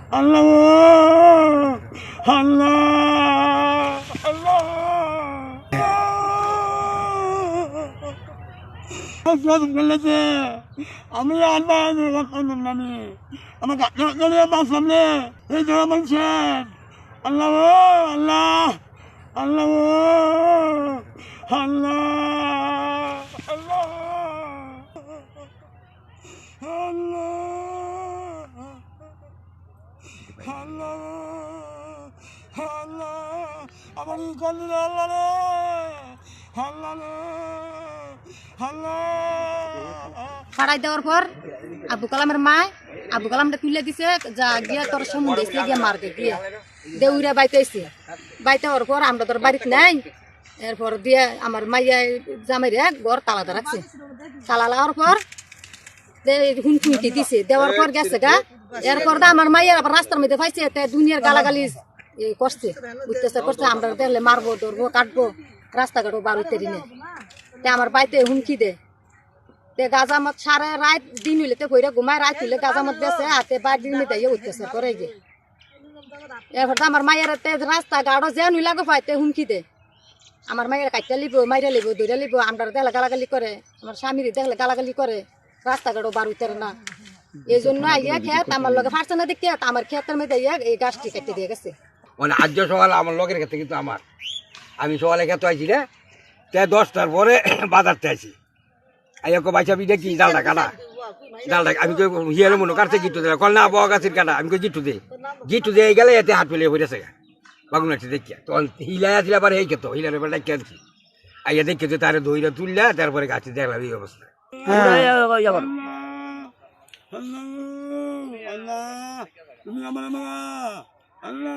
আল্লাহ আল্লাহ আল্লাহ আমি আল্লাহ আমি আমাকে বাঁচলাম রে এই ধরা বলছেন আল্লাহ আল্লাহ আল্লাহ আল্লাহ আল্লাহ আল্লাহ আল্লাহ আল্লাহ আমার গলি আল্লাহ রে আল্লাহ রে আল্লাহ ফাড়াই দেওয়ার পর আবু কালামের মা আবু কালামটা তুলে দিছে যা গিয়া তোর সমুদ্রে গিয়া মারতে গিয়া দেউরা বাইতেছে বাইতে হওয়ার পর আমরা তোর বাড়িতে নাই এরপর দিয়ে আমার মাইয়া জামাইরে ঘর তালা রাখছে তালা লাগার পর হুমকি দিছে দেওয়ার পর গেছে গা এরপর আমার মাইয়া আবার রাস্তার মধ্যে পাইছে দুনিয়ার গালাগালি করছে অত্যাচার করছে আমরা দেখলে মারবো ধরবো কাটবো রাস্তাঘাটও বার হইতে দিনে আমার বাড়িতে হুমকি দে গাজামত সারে রাত দিন হইলে কইরা ঘুমায় রাত হইলে গাজামত বেছে হাতে বাড়ি দিনে দেয় অত্যাচার করে গে এরপর আমার মায়ের রাস্তা গাড়ো যেন লাগে পাইতে হুমকি দে আমার মায়ের কাটতে লিব মাইরা লিব দৌড়া লিব আমরা দেখলে গালাগালি করে আমার স্বামীর দেখলে গালাগালি করে রাস্তাঘাটও বার হইতে না এই জন্য আইয়া খেত আমার লগে ফারছে না দেখতে আমার ক্ষেতের মধ্যে এই গাছটি কেটে দিয়ে গেছে মানে আজ সকাল আমার লগের ক্ষেত্রে কিন্তু আমার আমি সকালে খেতে আইছি রে 10টার পরে বাজারতে আইছি আইয়া বাইসা বিদে কি ডালটা কাটা ডালটা আমি তো হিয়ারে মনে কাটছে গিট্টু দে কল না বড় গাছের কাটা আমি গিট্টু দিয়ে গেলে এতে হাত ফেলে হয়েছে বাগুন আছে দেখিয়া তখন হিলাই আসলে আবার এই খেত হিলার এবার ডাকি আনছি আইয়া দেখে তারে দইরা তুললে তারপরে গাছে দেখলাম এই অবস্থা আল্লাহ আল্লাহ তুমি আমার আল্লাহ